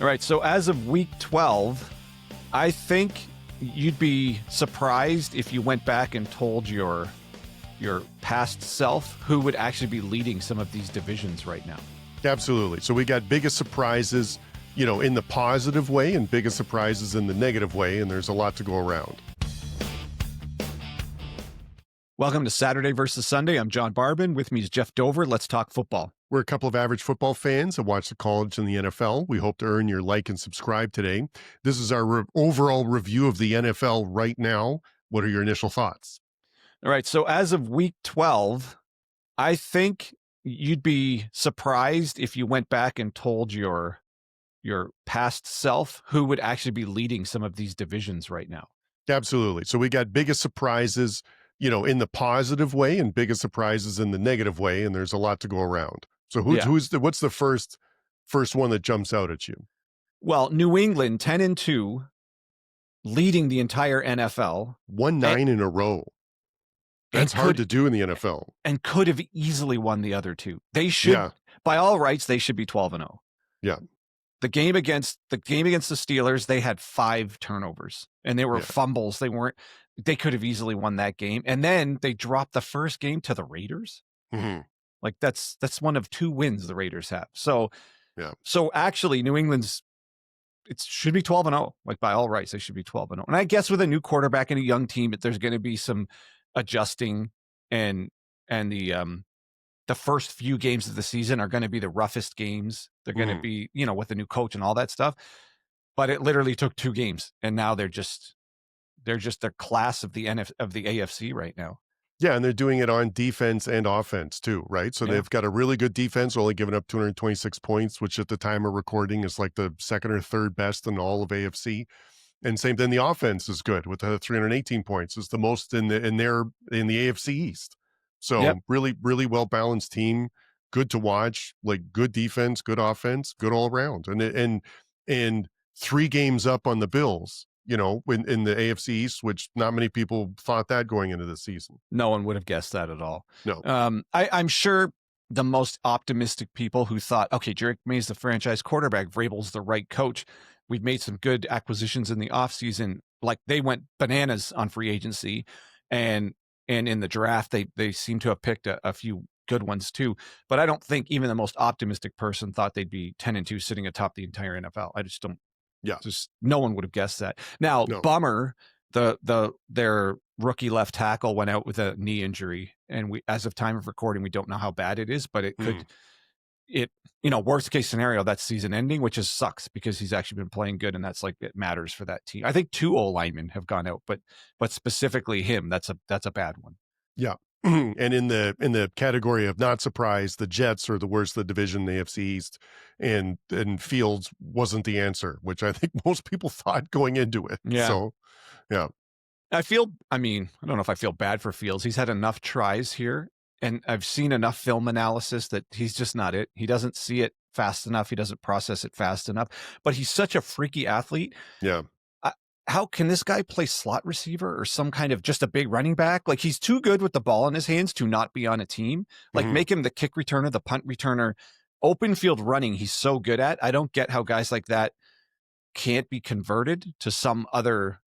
All right, so as of week 12, I think you'd be surprised if you went back and told your past self who would actually be leading some of these divisions right now. Absolutely. So we got biggest surprises, in the positive way and biggest surprises in the negative way, and there's a lot to go around. Welcome to Saturday versus Sunday. I'm John Barbin. With me is Jeff Dover. Let's talk football. We're a couple of average football fans that watch the college and the NFL. We hope to earn your like and subscribe today. This is our overall review of the NFL right now. What are your initial thoughts? All right. So as of week 12, I think you'd be surprised if you went back and told your past self who would actually be leading some of these divisions right now. Absolutely. So we got biggest surprises, in the positive way and biggest surprises in the negative way, and there's a lot to go around. So what's the first one that jumps out at you? Well, New England 10-2, leading the entire NFL. 1-9 in a row. That's hard to do in the NFL. And could have easily won the other two. They should, by all rights, they should be 12-0. Yeah. The game against the Steelers, they had 5 turnovers and they were fumbles. They could have easily won that game. And then they dropped the first game to the Raiders. Mm-hmm. Like that's one of 2 wins the Raiders have. So actually New England's, it should be 12-0. Like by all rights, they should be 12-0. And I guess with a new quarterback and a young team, there's going to be some adjusting, and the first few games of the season are going to be the roughest games. They're going to be, with the new coach and all that stuff. But it literally took 2 games, and now they're just their class of the AFC right now. Yeah, and they're doing it on defense and offense too, right? So they've got a really good defense, only giving up 226 points, which at the time of recording is like the second or third best in all of AFC. And same thing, the offense is good with 318 points. It's the most in the AFC East. So really, really well balanced team, good to watch, like good defense, good offense, good all around, and 3 games up on the Bills. In the AFC East, which not many people thought that going into the season. No one would have guessed that at all. No. I'm sure the most optimistic people who thought, okay, Drake May's the franchise quarterback, Vrabel's the right coach. We've made some good acquisitions in the offseason. Like they went bananas on free agency, and in the draft, they seem to have picked a few good ones too. But I don't think even the most optimistic person thought they'd be 10-2 sitting atop the entire NFL. I just don't. Yeah, just no one would have guessed that. Now, bummer, their rookie left tackle went out with a knee injury, and we, as of time of recording, we don't know how bad it is, but it could, worst case scenario, that's season ending, which sucks because he's actually been playing good, and that's like it matters for that team. I think 2 O-linemen have gone out, but specifically him, that's a bad one. Yeah. And in the category of not surprised, the Jets are the worst of the division, the AFC East, and Fields wasn't the answer, which I think most people thought going into it. Yeah. So, yeah. I don't know if I feel bad for Fields. He's had enough tries here, and I've seen enough film analysis that he's just not it. He doesn't see it fast enough. He doesn't process it fast enough, but he's such a freaky athlete. Yeah. How can this guy play slot receiver or some kind of just a big running back? Like he's too good with the ball in his hands to not be on a team. Like make him the kick returner, the punt returner, open field running. He's so good at. I don't get how guys like that can't be converted to some other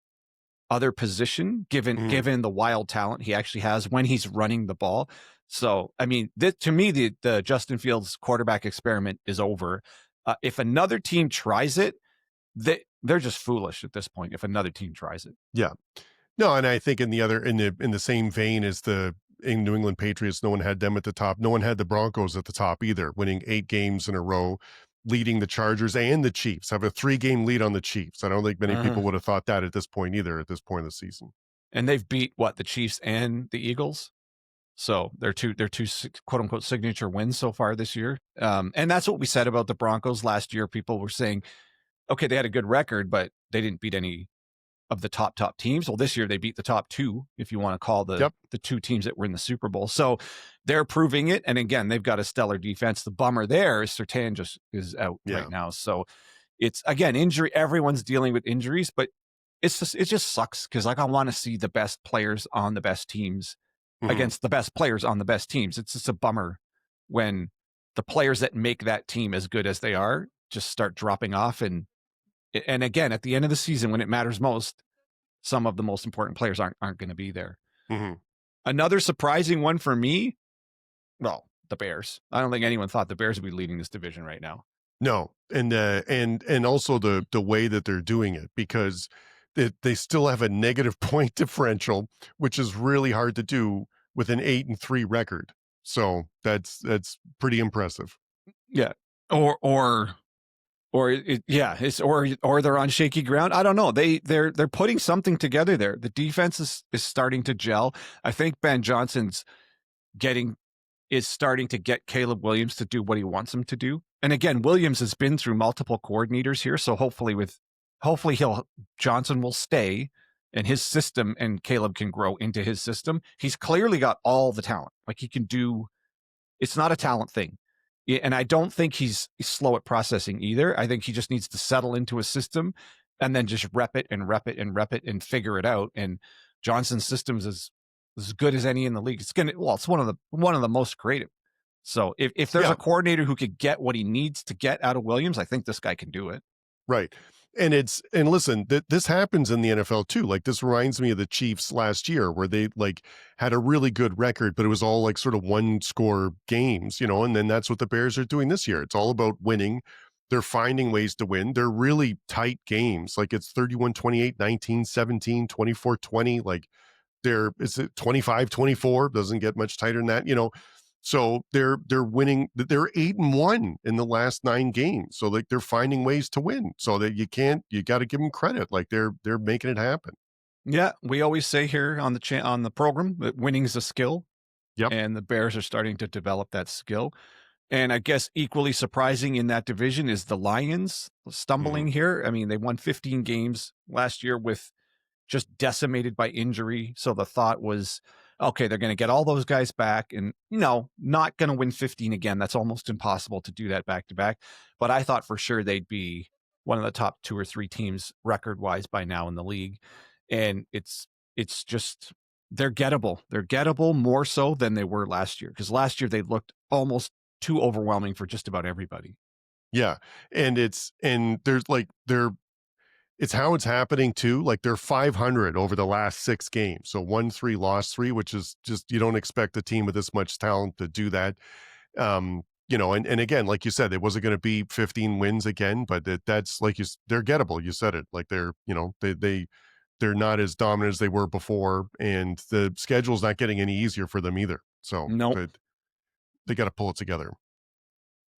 position given the wild talent he actually has when he's running the ball. So, I mean, to me, the Justin Fields quarterback experiment is over. If another team tries it, they're just foolish at this point if another team tries it. Yeah. No, and I think in the same vein as the New England Patriots, no one had them at the top. No one had the Broncos at the top either, winning 8 games in a row, leading the Chargers and the Chiefs. Have a 3-game lead on the Chiefs. I don't think many people would have thought that at this point either, at this point of the season. And they've beat the Chiefs and the Eagles. So they're two quote unquote signature wins so far this year. And that's what we said about the Broncos last year. People were saying, okay, they had a good record, but they didn't beat any of the top teams. Well, this year they beat the top 2, if you want to call the 2 teams that were in the Super Bowl. So they're proving it. And again, they've got a stellar defense. The bummer there is Surtain just is out right now. So it's, again, injury. Everyone's dealing with injuries, but it just sucks because I want to see the best players on the best teams against the best players on the best teams. It's just a bummer when the players that make that team as good as they are just start dropping off. And again, at the end of the season, when it matters most, some of the most important players aren't going to be there. Mm-hmm. Another surprising one for me, well, the Bears. I don't think anyone thought the Bears would be leading this division right now. No, and also the way that they're doing it, because they still have a negative point differential, which is really hard to do with an 8-3 record. So that's pretty impressive. Yeah, or they're on shaky ground. I don't know. They're putting something together there. The defense is starting to gel. I think Ben Johnson's starting to get Caleb Williams to do what he wants him to do. And again, Williams has been through multiple coordinators here, so hopefully Johnson will stay in his system and Caleb can grow into his system. He's clearly got all the talent. Like, he can do. It's not a talent thing. And I don't think he's slow at processing either. I think he just needs to settle into a system and then just rep it and figure it out. And Johnson's systems is as good as any in the league. It's one of the most creative. So if there's a coordinator who could get what he needs to get out of Williams, I think this guy can do it. Right. And listen, this happens in the NFL too. Like, this reminds me of the Chiefs last year, where they had a really good record, but it was all sort of one score games, and then that's what the Bears are doing this year. It's all about winning. They're finding ways to win. They're really tight games. Like, it's 31-28, 19-17, 24-20. Like, is it 25-24? Doesn't get much tighter than that, So they're winning. They're 8-1 in the last 9 games. So they're finding ways to win. So that you got to give them credit. Like, they're making it happen. Yeah, we always say here on the program that winning is a skill. Yep. And the Bears are starting to develop that skill. And I guess equally surprising in that division is the Lions stumbling here. I mean, they won 15 games last year with just decimated by injury. So the thought was, okay, they're going to get all those guys back, and not going to win 15 again. That's almost impossible to do that back to back. But I thought for sure they'd be one of the top 2 or 3 teams record wise by now in the league. And it's just, they're gettable. They're gettable more so than they were last year, because last year they looked almost too overwhelming for just about everybody. Yeah. And it's how it's happening too. Like, they're 500 over the last 6 games. So 1-3, lost 3, which is just, you don't expect a team with this much talent to do that. And again, like you said, it wasn't going to be 15 wins again, but that's they're gettable. You said it. Like, they're not as dominant as they were before, and the schedule's not getting any easier for them either. So Nope. They got to pull it together.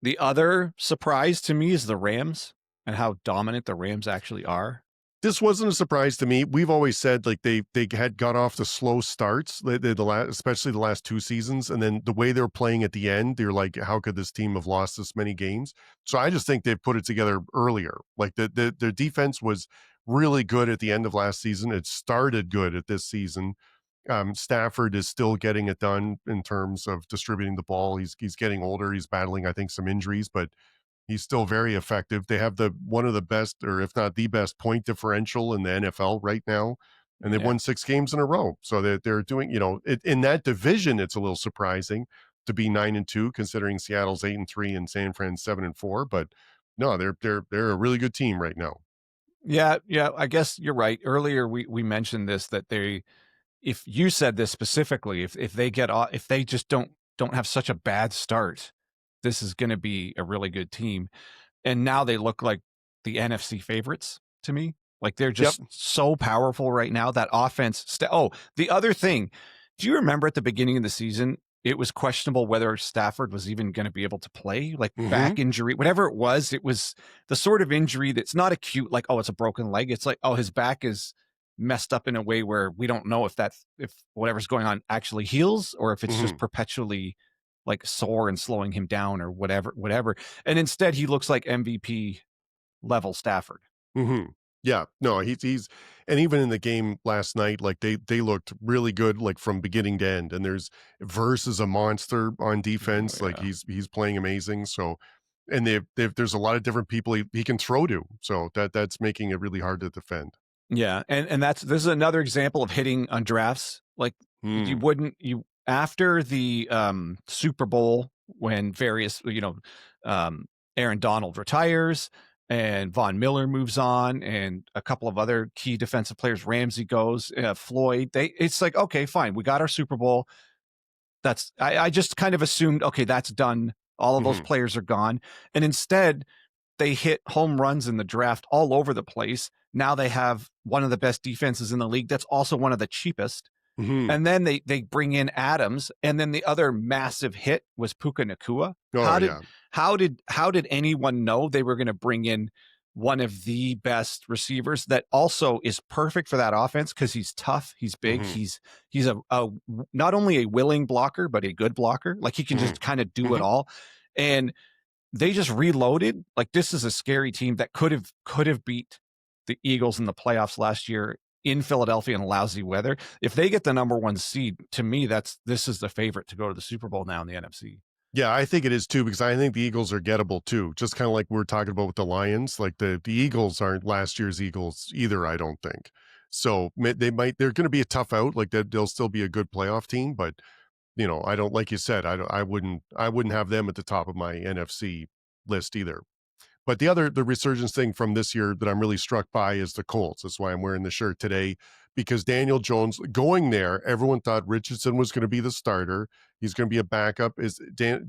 The other surprise to me is the Rams and how dominant the Rams actually are. This wasn't a surprise to me. We've always said, like, they had got off the slow starts, especially the last 2 seasons, and then the way they're playing at the end, you're like, how could this team have lost this many games? So I just think they've put it together earlier. Like, their defense was really good at the end of last season. It started good at this season. Stafford is still getting it done in terms of distributing the ball. He's getting older. He's battling, I think, some injuries, but he's still very effective. They have one of the best, or if not the best, point differential in the NFL right now, and they've won 6 games in a row. So they're doing, in that division, it's a little surprising to be 9-2, considering Seattle's 8-3 and San Fran's 7-4. But no, they're a really good team right now. Yeah, I guess you're right. Earlier we mentioned this, that if you said this specifically, if they just don't have such a bad start, this is going to be a really good team. And now they look like the NFC favorites to me. Like, they're just so powerful right now. That offense. The other thing, do you remember at the beginning of the season, it was questionable whether Stafford was even going to be able to play, like back injury, whatever it was the sort of injury that's not acute, like, oh, it's a broken leg. It's like, oh, his back is messed up in a way where we don't know if whatever's going on actually heals, or if it's just perpetually like sore and slowing him down, or whatever. And instead he looks like MVP level Stafford. Yeah, no, he's, and even in the game last night, like, they looked really good, like, from beginning to end. And there's versus a monster on defense. Like, he's playing amazing. So, and there's a lot of different people he can throw to. So that's making it really hard to defend. Yeah. And this is another example of hitting on drafts. Like, after the Super Bowl, when various, Aaron Donald retires and Von Miller moves on and a couple of other key defensive players, Ramsey goes, Floyd, it's like, okay, fine. We got our Super Bowl. I just kind of assumed, okay, that's done. All of those players are gone. And instead they hit home runs in the draft all over the place. Now they have one of the best defenses in the league. That's also one of the cheapest. And then they bring in Adams, and then the other massive hit was Puka Nacua. How did anyone know they were going to bring in one of the best receivers that also is perfect for that offense because he's tough, he's big, he's a not only a willing blocker but a good blocker. Like he can just kind of do it all. And they just reloaded. Like this is a scary team that could have beat the Eagles in the playoffs last year in Philadelphia in lousy weather. If they get the number 1 seed, to me, this is the favorite to go to the Super Bowl now in the NFC. Yeah, I think it is too, because I think the Eagles are gettable too. Just kind of like we were talking about with the Lions. Like the Eagles aren't last year's Eagles either, I don't think. So they're going to be a tough out. Like they'll still be a good playoff team, but I don't, like you said, I wouldn't have them at the top of my NFC list either. But the resurgence thing from this year that I'm really struck by is the Colts. That's why I'm wearing the shirt today, because Daniel Jones going there, everyone thought Richardson was going to be the starter. He's going to be a backup.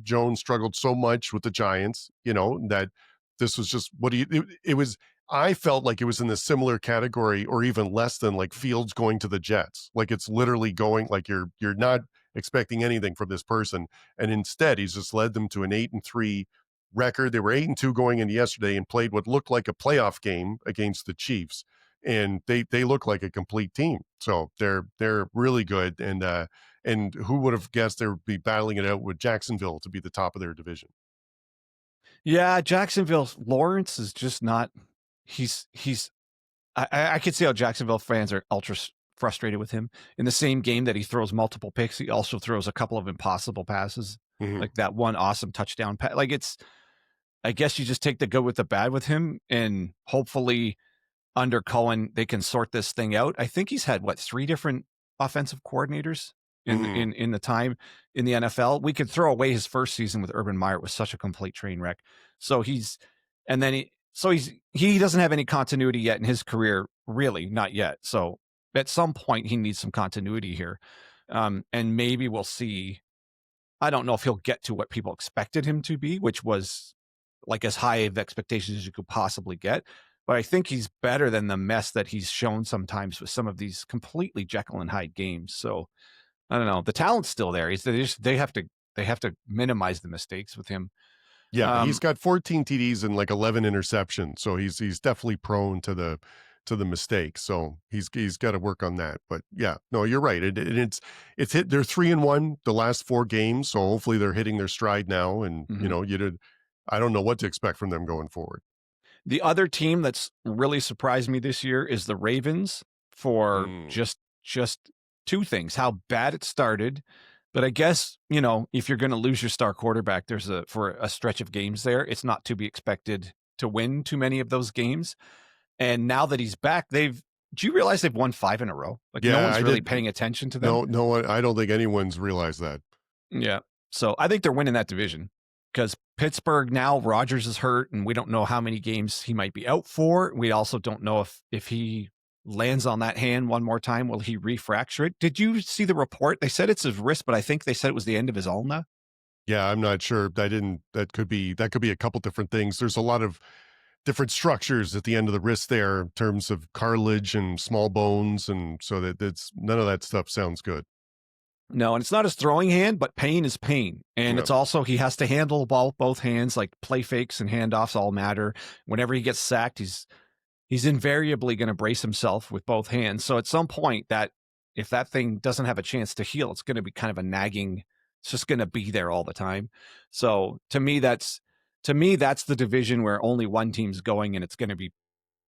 Jones struggled so much with the Giants, that this was just it was. I felt like it was in the similar category or even less than like Fields going to the Jets. Like it's literally going like you're not expecting anything from this person. And instead he's just led them to an 8-3 record. They were 8-2 going into yesterday and played what looked like a playoff game against the Chiefs. And they look like a complete team. So they're really good. And who would have guessed they would be battling it out with Jacksonville to be the top of their division? Yeah, Jacksonville, Lawrence is just not, I could see how Jacksonville fans are ultra frustrated with him. In the same game that he throws multiple picks, he also throws a couple of impossible passes, like that one awesome touchdown pass. Like I guess you just take the good with the bad with him, and hopefully under Cohen, they can sort this thing out. I think he's had 3 different offensive coordinators in the time in the NFL. We could throw away his first season with Urban Meyer. It was such a complete train wreck. So he doesn't have any continuity yet in his career, really, not yet. So at some point he needs some continuity here. And maybe we'll see. I don't know if he'll get to what people expected him to be, which was like as high of expectations as you could possibly get. But I think he's better than the mess that he's shown sometimes with some of these completely Jekyll and Hyde games. So I don't know. The talent's still there. They have to minimize the mistakes with him. Yeah, he's got 14 TDs and like 11 interceptions. So he's definitely prone to the mistakes. So he's got to work on that. But yeah, no, you're right. It's hit. They're 3-1 the last 4 games. So hopefully they're hitting their stride now. And I don't know what to expect from them going forward. The other team that's really surprised me this year is the Ravens for just 2 things: how bad it started. But I guess, if you're going to lose your star quarterback, for a stretch of games there, it's not to be expected to win too many of those games. And now that he's back, do you realize they've won 5 in a row? Like no one's really paying attention to them. No, I don't think anyone's realized that. Yeah. So I think they're winning that division because Pittsburgh now, Rodgers is hurt and we don't know how many games he might be out for. We also don't know if he lands on that hand one more time, will he refracture it? Did you see the report? They said it's his wrist, but I think they said it was the end of his ulna. Yeah, I'm not sure. That could be a couple different things. There's a lot of different structures at the end of the wrist there in terms of cartilage and small bones. And so that's none of that stuff sounds good. No, and it's not his throwing hand, but pain is pain. And It's also, he has to handle the ball with both hands, like play fakes and handoffs all matter. Whenever he gets sacked, he's invariably going to brace himself with both hands. So at some point that if that thing doesn't have a chance to heal, it's going to be kind of a nagging, it's just going to be there all the time. So to me, that's the division where only one team's going, and it's going to be,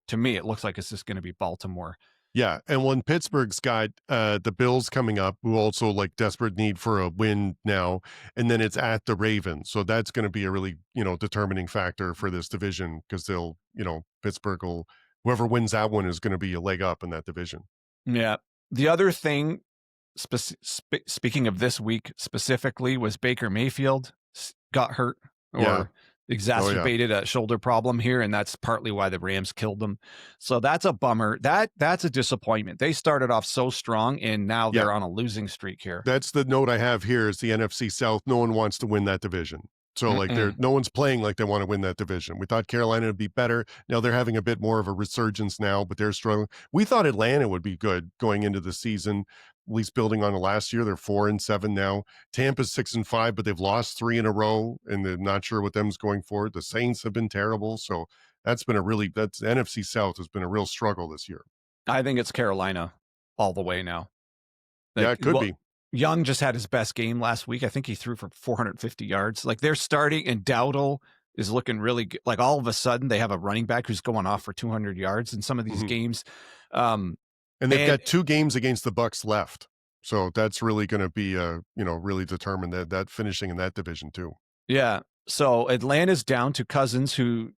to me, it looks like it's just going to be Baltimore. Yeah. And when Pittsburgh's got the Bills coming up, who also like desperate need for a win now, and then it's at the Ravens. So that's going to be a really, determining factor for this division because Pittsburgh will, whoever wins that one is going to be a leg up in that division. Yeah. The other thing, speaking of this week specifically, was Baker Mayfield got hurt, or exacerbated a shoulder problem here, and that's partly why the Rams killed them. So that's a bummer. That's a disappointment. They started off so strong, and now they're on a losing streak here. That's the note I have here is the NFC South. No one wants to win that division. So like no one's playing like they want to win that division. We thought Carolina would be better. Now they're having a bit more of a resurgence now, but they're struggling. We thought Atlanta would be good going into the season, at least building on the last year. They're 4-7 now. Tampa's 6-5, but they've lost 3 in a row, and they're not sure what them's going forward. The Saints have been terrible. So that's NFC South has been a real struggle this year. I think it's Carolina all the way now. Like, yeah, it could be. Young just had his best game last week. I think he threw for 450 yards. Like they're starting, and Dowdle is looking really good. Like all of a sudden they have a running back who's going off for 200 yards in some of these games. And they've got 2 games against the Bucs left. So that's really going to be, really determine that finishing in that division too. Yeah. So Atlanta's down to Cousins, who,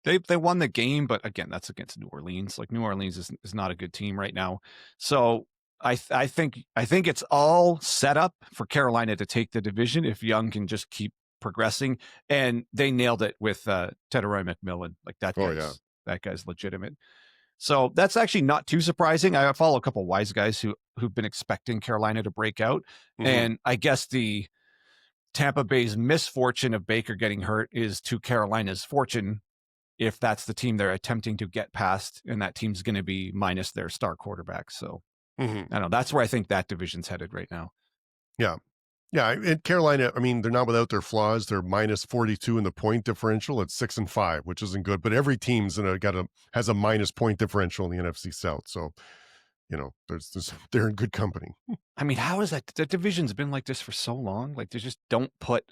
they won the game, but again, that's against New Orleans. Like New Orleans is not a good team right now. So I think it's all set up for Carolina to take the division if Young can just keep progressing. And they nailed it with Tedoroy McMillan. Like that guy's legitimate. So that's actually not too surprising. I follow a couple of wise guys who've been expecting Carolina to break out. And I guess the Tampa Bay's misfortune of Baker getting hurt is to Carolina's fortune if that's the team they're attempting to get past, and that team's going to be minus their star quarterback. So I don't know. That's where I think that division's headed right now. Yeah. Yeah. And Carolina, I mean, they're not without their flaws. They're minus 42 in the point differential at 6-5, which isn't good, but every team's has a minus point differential in the NFC South. So, they're in good company. I mean, how is that? The division's been like this for so long. Like they just don't put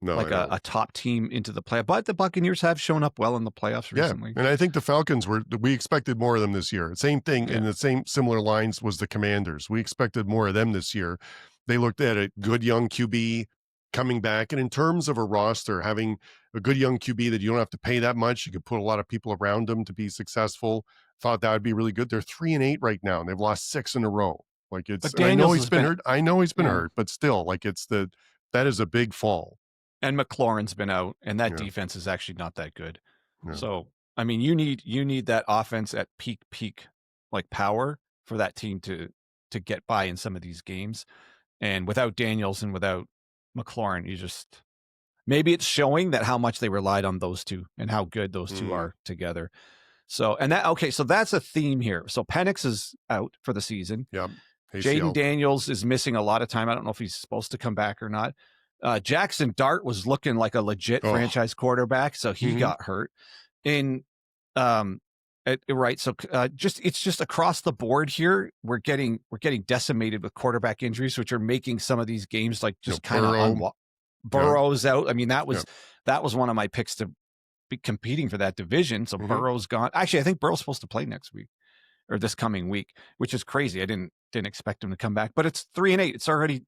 a top team into the play. But the Buccaneers have shown up well in the playoffs recently. And I think the Falcons we expected more of them this year. Same thing in the same similar lines was the Commanders. We expected more of them this year. They looked at a good young QB coming back. And in terms of a roster, having a good young QB that you don't have to pay that much, you could put a lot of people around them to be successful. Thought that would be really good. They're 3-8 right now, and they've lost 6 in a row. Like I know he's been hurt. I know he's been hurt, but still, like that is a big fall. And McLaurin's been out, and that defense is actually not that good. Yeah. So, I mean, you need that offense at peak like power for that team to get by in some of these games. And without Daniels and without McLaurin, maybe it's showing that how much they relied on those two and how good those two are together. So, so that's a theme here. So Penix is out for the season. Yep. Jayden Daniels is missing a lot of time. I don't know if he's supposed to come back or not. Jaxson Dart was looking like a legit franchise quarterback, so he got hurt. And right, so it's just across the board here. We're getting decimated with quarterback injuries, which are making some of these games like just kind of Burrow's out. I mean, that was one of my picks to be competing for that division. So Burrow's gone. Actually, I think Burrow's supposed to play next week or this coming week, which is crazy. I didn't expect him to come back, but it's 3-8. It's already.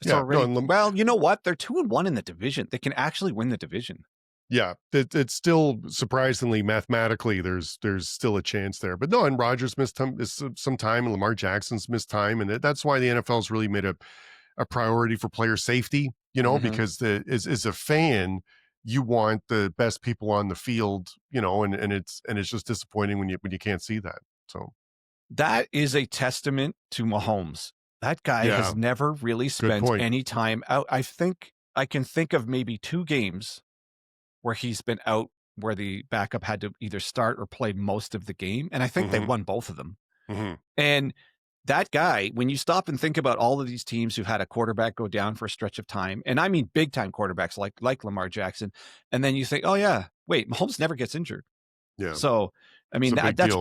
Well, you know what? They're 2-1 in the division. They can actually win the division. Yeah, it's still surprisingly mathematically there's still a chance there. But no, and Rodgers missed some time, and Lamar Jackson's missed time, and that's why the NFL's really made a priority for player safety. Because as a fan, you want the best people on the field. And it's just disappointing when you can't see that. So that is a testament to Mahomes. That guy has never really spent any time out. I think I can think of maybe 2 games where he's been out where the backup had to either start or play most of the game. And I think they won both of them. And that guy, when you stop and think about all of these teams who've had a quarterback go down for a stretch of time, and I mean big time quarterbacks like Lamar Jackson, and then you think, oh yeah, wait, Mahomes never gets injured. Yeah. So I mean that's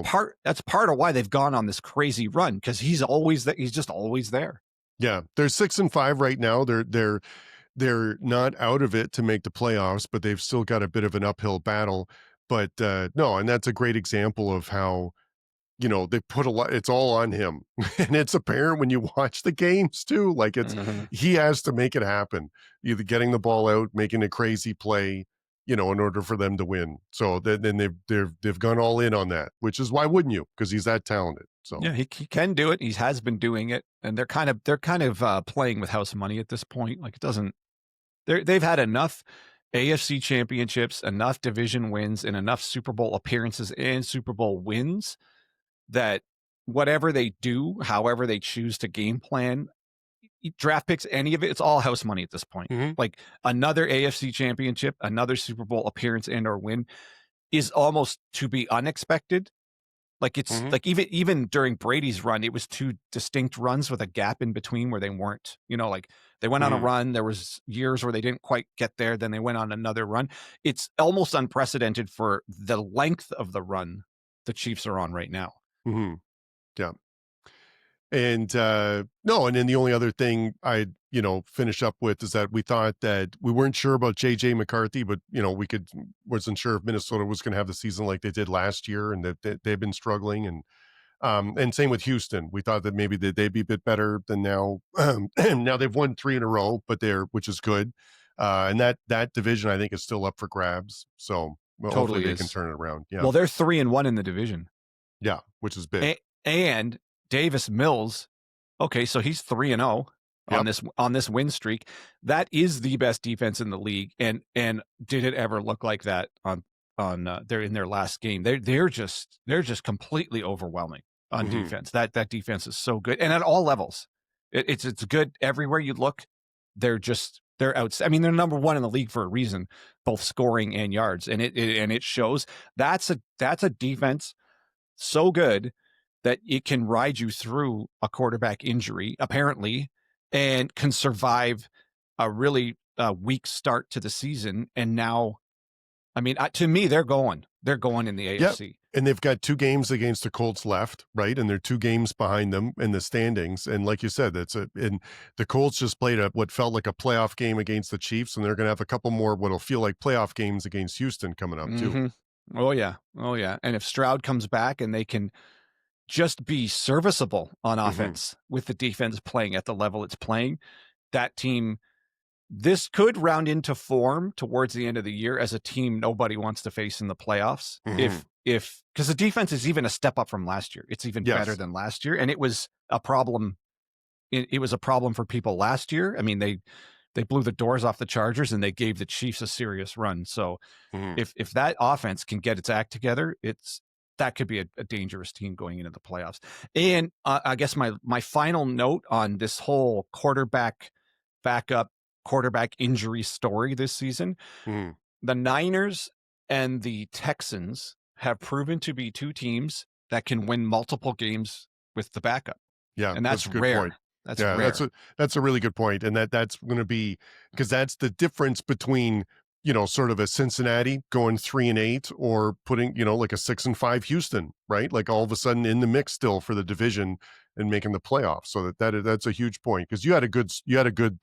part of why they've gone on this crazy run, because he's just always there. Yeah, they're 6-5 right now. They're not out of it to make the playoffs, but they've still got a bit of an uphill battle. But no, and that's a great example of how, they put a lot, it's all on him. And it's apparent when you watch the games too. Like he has to make it happen, either getting the ball out, making a crazy play, in order for them to win. So then they've gone all in on that, which is why wouldn't you? Because he's that talented. So yeah, he can do it. He has been doing it, and they're kind of playing with house money at this point. Like it doesn't. They've had enough AFC championships, enough division wins, and enough Super Bowl appearances and Super Bowl wins that whatever they do, however they choose to game plan, draft picks, any of it, it's all house money at this point. Like another AFC championship, another Super Bowl appearance and or win is almost to be unexpected. Like it's like even during Brady's run, it was two distinct runs with a gap in between where they weren't, like they went on a run. There was years where they didn't quite get there. Then they went on another run. It's almost unprecedented for the length of the run the Chiefs are on right now. Yeah. And no, and then the only other thing I finish up with is that we thought that we weren't sure about JJ McCarthy, but wasn't sure if Minnesota was going to have the season like they did last year, and that they've been struggling, and same with Houston. We thought that maybe they'd be a bit better than now. Now they've won 3 in a row, but which is good, and that division I think is still up for grabs. So hopefully they can turn it around. Yeah. Well, they're 3-1 in the division. Yeah, which is big. And Davis Mills, okay, so he's 3-0 on this win streak. That is the best defense in the league. And did it ever look like that on they're in their last game? They're just completely overwhelming on defense. That defense is so good, and at all levels, it's good everywhere you look. They're out. I mean, they're number 1 in the league for a reason, both scoring and yards, and it shows. That's a defense so good that it can ride you through a quarterback injury, apparently, and can survive a really weak start to the season. And now, I mean, to me, they're going in the AFC. Yep. And they've got 2 games against the Colts left, right? And they're 2 games behind them in the standings. And like you said, and the Colts just played what felt like a playoff game against the Chiefs, and they're going to have a couple more what'll feel like playoff games against Houston coming up too. Oh yeah. And if Stroud comes back and they can just be serviceable on offense with the defense playing at the level it's playing, that team, this could round into form towards the end of the year as a team nobody wants to face in the playoffs. If because the defense is even a step up from last year. It's even better than last year. And it was a problem. It was a problem for people last year. I mean, they blew the doors off the Chargers and they gave the Chiefs a serious run. So if that offense can get its act together, that could be a dangerous team going into the playoffs. And I guess my final note on this whole backup quarterback injury story this season, the Niners and the Texans have proven to be 2 teams that can win multiple games with the backup. Yeah, and that's a good rare. point. That's rare. That's a really good point. And that's going to be, because that's the difference between, sort of a Cincinnati going 3-8 or putting, like a 6-5 Houston, right? Like all of a sudden in the mix still for the division and making the playoffs. So that's a huge point, because you had a good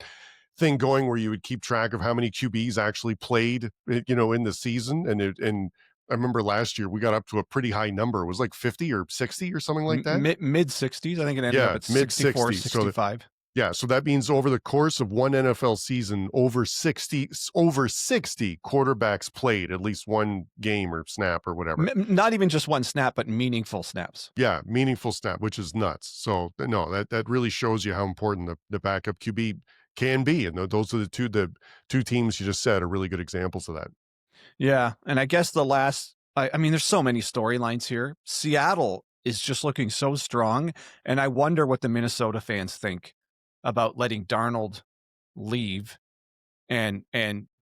thing going where you would keep track of how many QBs actually played, in the season. And I remember last year we got up to a pretty high number. It was like 50 or 60 or something like that. Mid 60s. I think it ended up at mid 64, 60s. 65. So that means over the course of one NFL season, over 60 quarterbacks played at least one game or snap or whatever. Not even just one snap, but meaningful snaps. Yeah, meaningful snap, which is nuts. So no, that really shows you how important the backup QB can be. And those are the two teams you just said are really good examples of that. Yeah. And I guess I mean, there's so many storylines here. Seattle is just looking so strong. And I wonder what the Minnesota fans think about letting Darnold leave and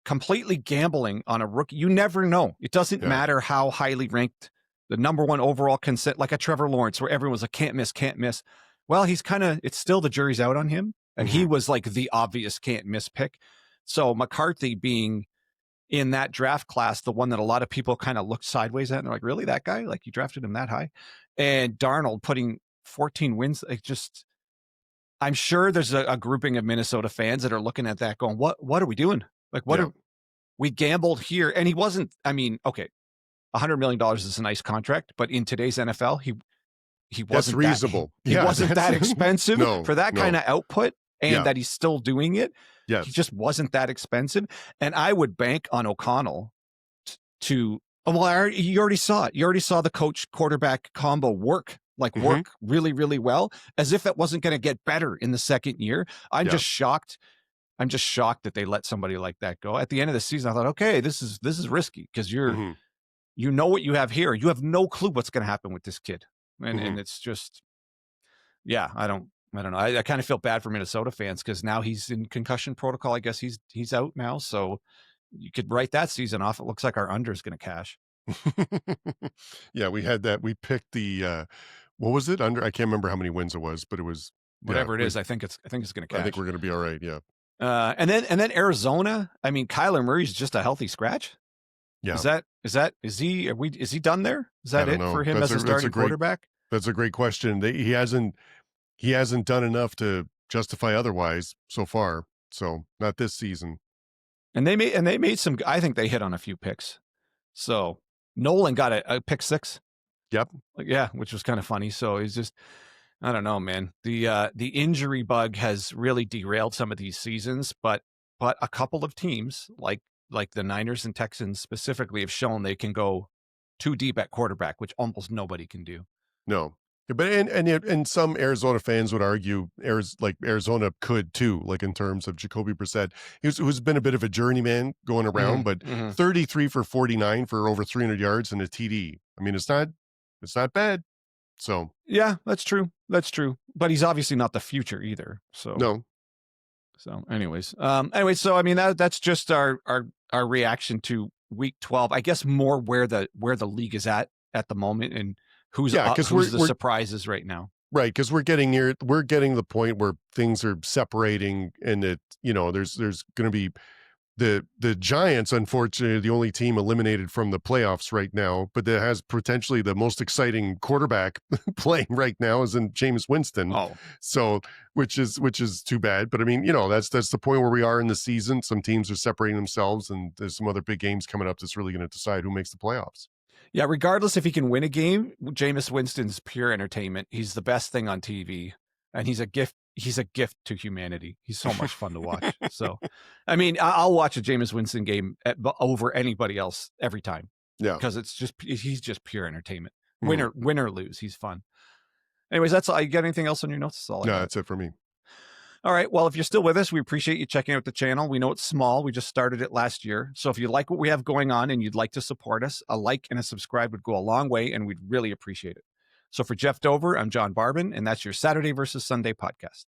completely gambling on a rookie. You never know. It doesn't matter how highly ranked the number 1 overall consent, like a Trevor Lawrence, where everyone's like, can't miss. Well, it's still the jury's out on him. And he was like the obvious can't miss pick. So McCarthy being in that draft class, the one that a lot of people kind of looked sideways at, and they're like, really, that guy? Like, you drafted him that high? And Darnold putting 14 wins, I'm sure there's a grouping of Minnesota fans that are looking at that going, what are we doing? Like, we gambled here? And he wasn't, I mean, okay, $100 million is a nice contract, but in today's NFL, he wasn't That's reasonable. He wasn't that expensive for that kind of output, and that he's still doing it. Yes. He just wasn't that expensive. And I would bank on O'Connell you already saw it. You already saw the coach quarterback combo work really, really well, as if that wasn't going to get better in the second year. I'm just shocked I'm just shocked that they let somebody like that go. At the end of the season, I thought, okay, this is risky because you know what you have here. You have no clue what's going to happen with this kid, and it's just, yeah, I don't know. I kind of feel bad for Minnesota fans because now he's in concussion protocol. I guess he's out now, so you could write that season off. It looks like our under is going to cash. Yeah, we had that. We picked the what was it under? I can't remember how many wins it was, but it was Whatever it is. I think it's going to cash. I think we're going to be all right. Yeah. And then Arizona. I mean, Kyler Murray's just a healthy scratch. Yeah. Is he done there? Is that it for him as a starting quarterback? That's a great question. He hasn't done enough to justify otherwise so far. So not this season. And they made some. I think they hit on a few picks. So Nolan got a pick 6. Yep. Yeah, which was kind of funny. So he's just, I don't know, man. The injury bug has really derailed some of these seasons, but a couple of teams like the Niners and Texans specifically have shown they can go too deep at quarterback, which almost nobody can do. No. But and some Arizona fans would argue Arizona could too, like in terms of Jacoby Brissett, who's been a bit of a journeyman going around, but 33 for 49 for over 300 yards and a TD. I mean, it's not bad. So yeah, that's true. But he's obviously not the future either. So no. So anyways, so I mean that's just our reaction to week 12. I guess more where the league is at the moment and who's the surprises right now. Right, because we're getting the point where things are separating, and that there's going to be the Giants, unfortunately, the only team eliminated from the playoffs right now, but that has potentially the most exciting quarterback playing right now is in Jameis Winston. Oh, so which is too bad. But I mean, that's the point where we are in the season. Some teams are separating themselves, and there's some other big games coming up that's really going to decide who makes the playoffs. Yeah, regardless if he can win a game, Jameis Winston's pure entertainment. He's the best thing on TV, and he's a gift. He's a gift to humanity. He's so much fun to watch. So, I mean, I'll watch a Jameis Winston game over anybody else every time. Yeah, because he's just pure entertainment. Win or lose, he's fun. Anyways, that's all. You got anything else on your notes? That's it for me. All right. Well, if you're still with us, we appreciate you checking out the channel. We know it's small. We just started it last year. So if you like what we have going on and you'd like to support us, a like and a subscribe would go a long way, and we'd really appreciate it. So for Jeff Dover, I'm John Barbin, and that's your Saturday versus Sunday podcast.